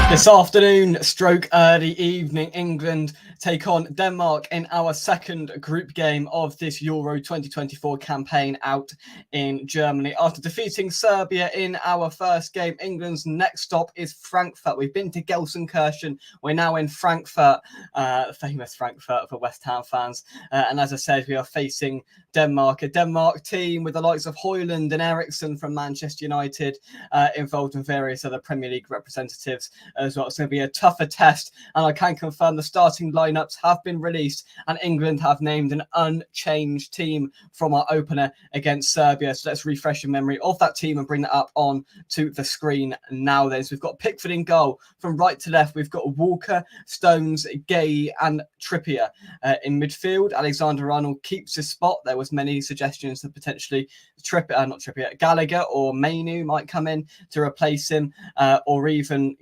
This afternoon, stroke early evening, England take on Denmark in our second group game of this Euro 2024 campaign out in Germany. After defeating Serbia in our first game, England's next stop is Frankfurt. We've been to Gelsenkirchen. We're now in Frankfurt, famous Frankfurt for West Ham fans. And as I said, we are facing Denmark, a Denmark team with the likes of Højlund and Eriksen from Manchester United involved in various other Premier League representatives as well. It's going to be a tougher test, and I can confirm the starting lineups have been released and England have named an unchanged team from our opener against Serbia. So let's refresh your memory of that team and bring that up on to the screen now then. So we've got Pickford in goal. From right to left, we've got Walker, Stones, Gay and Trippier. In midfield, Alexander-Arnold keeps his spot. There was many suggestions that potentially Gallagher or Mainoo might come in to replace him, or even,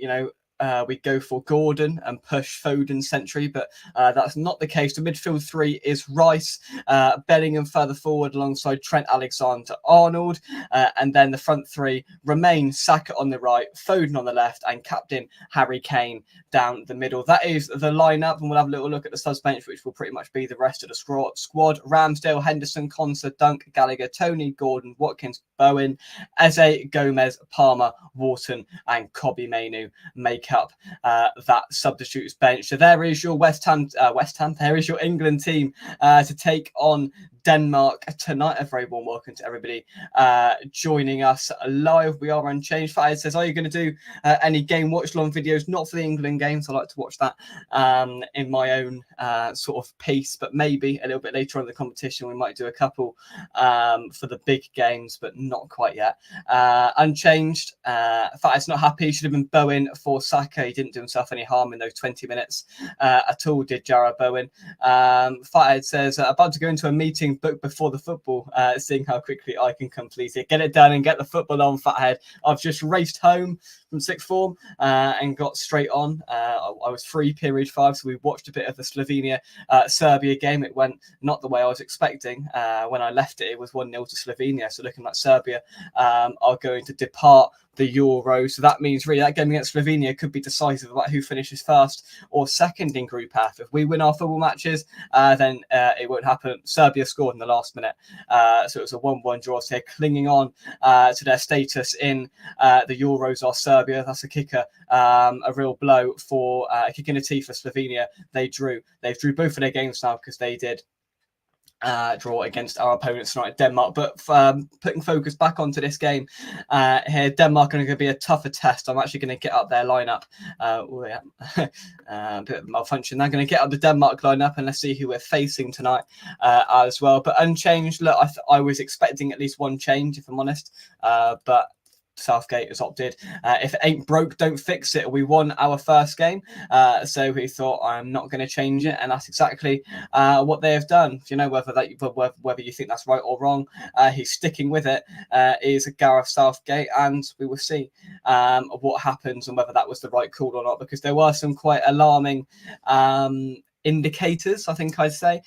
we go for Gordon and push Foden century, but that's not the case. The midfield three is Rice, Bellingham further forward alongside Trent Alexander-Arnold, and then the front three remain Saka on the right, Foden on the left, and captain Harry Kane down the middle. That is the lineup, and we'll have a little look at the subs bench, which will pretty much be the rest of the squad. Ramsdale, Henderson, Konsa, Dunk, Gallagher, Tony, Gordon, Watkins, Bowen, Eze, Gomez, Palmer, Wharton, and Kobbie Mainoo make up that substitutes bench. So there is your there is your England team to take on Denmark tonight. A very warm welcome to everybody joining us live. We are unchanged. Fahad says, are you going to do any game watch long videos? Not for the England games. I like to watch that in my own sort of pace, but maybe a little bit later on in the competition we might do a couple for the big games, but not quite yet. Unchanged. Fahad's not happy. He should have been Bowen for Saka. He didn't do himself any harm in those 20 minutes at all, did Jarrod Bowen. Fahad says, about to go into a meeting booked before the football, seeing how quickly I can complete it. Get it done and get the football on, Fathead. I've just raced home from sixth form and got straight on. I was free period 5, so we watched a bit of the Slovenia-Serbia game. It went not the way I was expecting. When I left it, it was 1-0 to Slovenia, so looking like Serbia are going to depart the Euro. So that means really that game against Slovenia could be decisive about who finishes first or second in Group F. If we win our football matches, then it won't happen. Serbia scored in the last minute. So it was a 1-1 draw. So they're clinging on to their status in the Euros are Serbia. That's a kicker. A real blow for a kick in the teeth for Slovenia. They drew both of their games now because they did draw against our opponents tonight, Denmark. But putting focus back onto this game here, Denmark are going to be a tougher test. I'm actually going to get up their lineup. A bit of malfunction. I'm going to get up the Denmark lineup and let's see who we're facing tonight as well. But unchanged. Look, I was expecting at least one change, if I'm honest, but Southgate has opted. If it ain't broke, don't fix it. We won our first game, so he thought I'm not going to change it, and that's exactly what they have done. You know, whether you think that's right or wrong, he's sticking with it. Is Gareth Southgate, and we will see what happens and whether that was the right call or not. Because there were some quite alarming indicators, I think I'd say,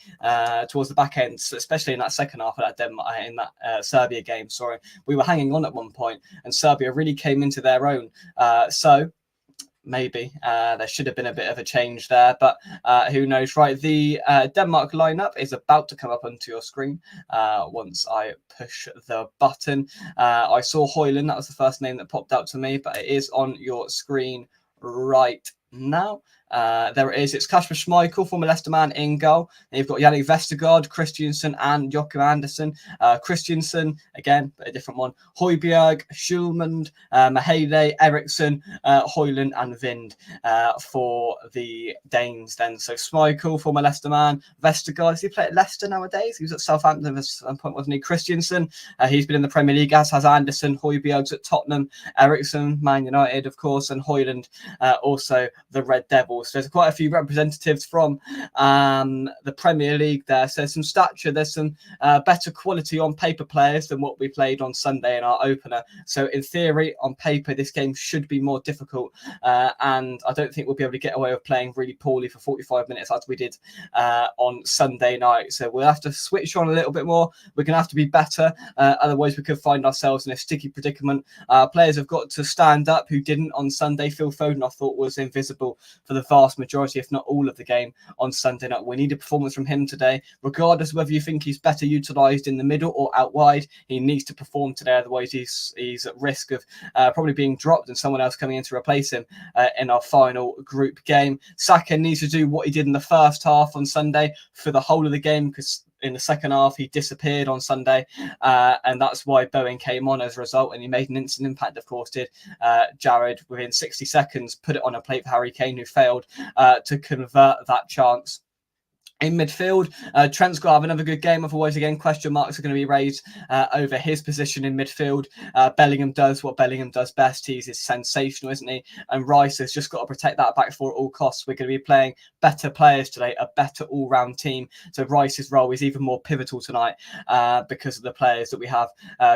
towards the back end, especially in that second half of that Serbia game. Sorry, we were hanging on at one point, and Serbia really came into their own. So maybe there should have been a bit of a change there, but who knows? Right, the Denmark lineup is about to come up onto your screen once I push the button. I saw Højlund, that was the first name that popped out to me, but it is on your screen right now. There it is. It's Kasper Schmeichel, former Leicester man, in goal. Then you've got Jannik Vestergaard, Christiansen, and Joachim Andersen. Christiansen, again, but a different one. Højbjerg, Schulmand, Mahele, Eriksen, Højlund, and Vind for the Danes then. So Schmeichel, former Leicester man. Vestergaard, does he play at Leicester nowadays? He was at Southampton at some point, wasn't he? Christiansen, he's been in the Premier League, as has Andersen. Højbjerg's at Tottenham. Eriksen, Man United, of course, and Højlund, also the Red Devils. course. There's quite a few representatives from the Premier League there. So there's some stature, there's some better quality on paper players than what we played on Sunday in our opener. So in theory, on paper, this game should be more difficult. And I don't think we'll be able to get away with playing really poorly for 45 minutes as we did on Sunday night. So we'll have to switch on a little bit more. We're going to have to be better. Otherwise, we could find ourselves in a sticky predicament. Players have got to stand up who didn't on Sunday. Phil Foden, I thought, was invisible for the vast majority, if not all of the game on Sunday night. We need a performance from him today, regardless of whether you think he's better utilised in the middle or out wide. He needs to perform today, otherwise he's at risk of probably being dropped and someone else coming in to replace him in our final group game. Saka needs to do what he did in the first half on Sunday for the whole of the game, because in the second half he disappeared on Sunday, and that's why Bowen came on as a result, and he made an instant impact, of course, did Jared. Within 60 seconds put it on a plate for Harry Kane, who failed to convert that chance. In midfield, Trent's got to have another good game. Otherwise, again, question marks are going to be raised over his position in midfield. Bellingham does what Bellingham does best. He's sensational, isn't he? And Rice has just got to protect that back four at all costs. We're going to be playing better players today, a better all-round team. So Rice's role is even more pivotal tonight because of the players that we have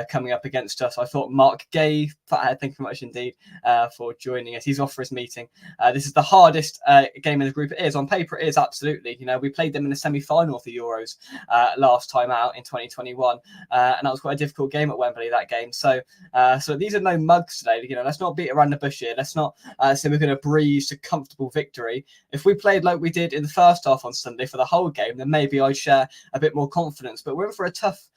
coming up against us. I thought Mark Gay, thank you very much indeed for joining us. He's off for his meeting. This is the hardest game in the group. It is. On paper, it is, absolutely. You know, we played them in the semi-final of the Euros last time out in 2021, and that was quite a difficult game at Wembley, that game. So these are no mugs today. You know, let's not beat around the bush here. Let's not say we're going to breeze to comfortable victory. If we played like we did in the first half on Sunday for the whole game, then maybe I'd share a bit more confidence. But we're in for a tough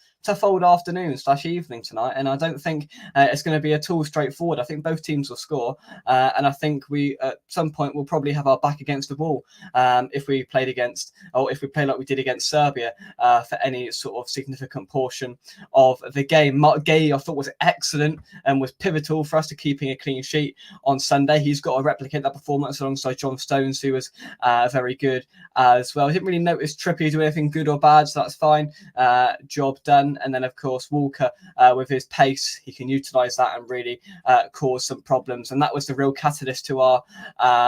old afternoon/evening tonight, and I don't think it's going to be at all straightforward. I think both teams will score, and I think we at some point will probably have our back against the wall if we play like we did against Serbia for any sort of significant portion of the game. Mark Gay, I thought, was excellent and was pivotal for us to keeping a clean sheet on Sunday. He's got to replicate that performance alongside John Stones, who was very good as well. I didn't really notice Trippier do anything good or bad, so that's fine. Job done. And then, of course, Walker, with his pace, he can utilise that and really cause some problems. And that was the real catalyst to our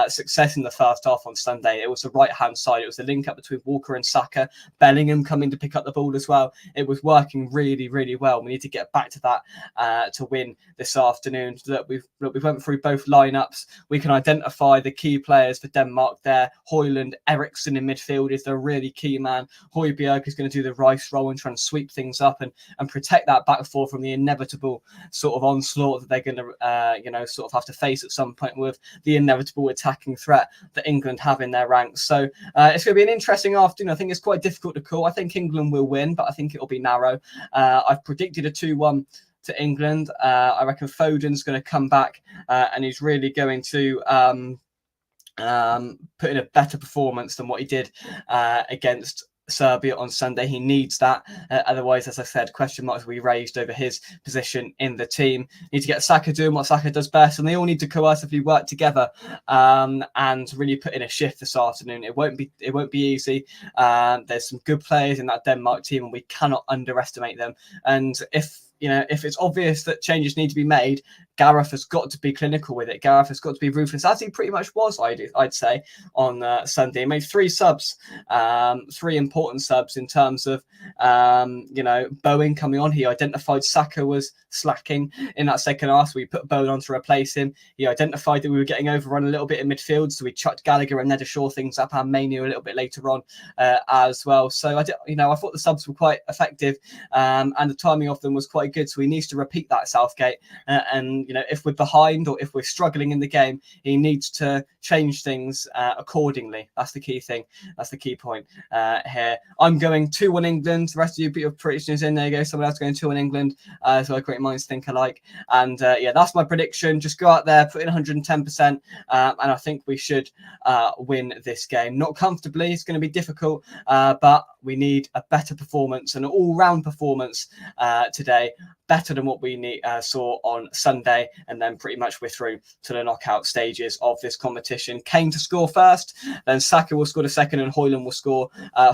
success in the first half on Sunday. It was the right-hand side. It was the link-up between Walker and Saka. Bellingham coming to pick up the ball as well. It was working really, really well. We need to get back to that to win this afternoon. So that we went through both lineups. We can identify the key players for Denmark there. Højlund, Eriksen in midfield is the really key man. Højbjerg is going to do the Rice role and try and sweep things up and protect that back four from the inevitable sort of onslaught that they're going to, sort of have to face at some point with the inevitable attacking threat that England have in their ranks. So it's going to be an interesting afternoon. I think it's quite difficult to call. I think England will win, but I think it'll be narrow. I've predicted a 2-1 to England. I reckon Foden's going to come back and he's really going to put in a better performance than what he did against Serbia on Sunday. He needs that. Otherwise, as I said, question marks will be raised over his position in the team. Need to get Saka doing what Saka does best, and they all need to coercively work together and really put in a shift this afternoon. It won't be easy. There's some good players in that Denmark team, and we cannot underestimate them. And if it's obvious that changes need to be made, Gareth has got to be clinical with it. Gareth has got to be ruthless, as he pretty much was, I'd say, on Sunday. He made 3 subs, 3 important subs in terms of, Bowen coming on. He identified Saka was slacking in that second half, so we put Bowen on to replace him. He identified that we were getting overrun a little bit in midfield, so we chucked Gallagher and there to shore things up, and Mainoo a little bit later on as well. So, I thought the subs were quite effective, and the timing of them was quite good, so he needs to repeat that, Southgate, and if we're behind or if we're struggling in the game, he needs to change things accordingly. That's the key thing. That's the key point here. I'm going 2-1 England. The rest of you put your predictions in. There you go. Someone else going 2-1 England. So great minds think alike. And that's my prediction. Just go out there, put in 110%, and I think we should win this game. Not comfortably. It's going to be difficult, but we need a better performance, an all-round performance today. better than what we saw on Sunday, and then pretty much we're through to the knockout stages of this competition. Kane to score first, then Saka will score the second, and Højlund will score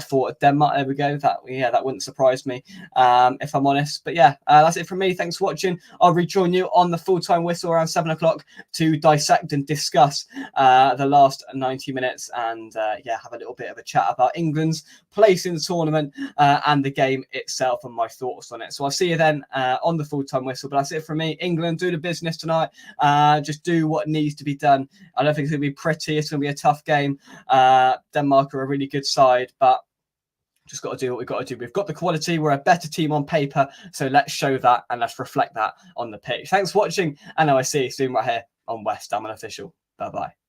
for Denmark. There we go. That wouldn't surprise me if I'm honest. But yeah, that's it from me. Thanks for watching. I'll rejoin you on the full-time whistle around 7 o'clock to dissect and discuss the last 90 minutes and have a little bit of a chat about England's place in the tournament and the game itself and my thoughts on it. So I'll see you then on the full-time whistle. But that's it from me. England, do the business tonight. Just do what needs to be done. I don't think it's going to be pretty. It's going to be a tough game. Denmark are a really good side, but just got to do what we've got to do. We've got the quality. We're a better team on paper. So let's show that and let's reflect that on the pitch. Thanks for watching. And I will see you soon right here on West Ham Unofficial. Bye-bye.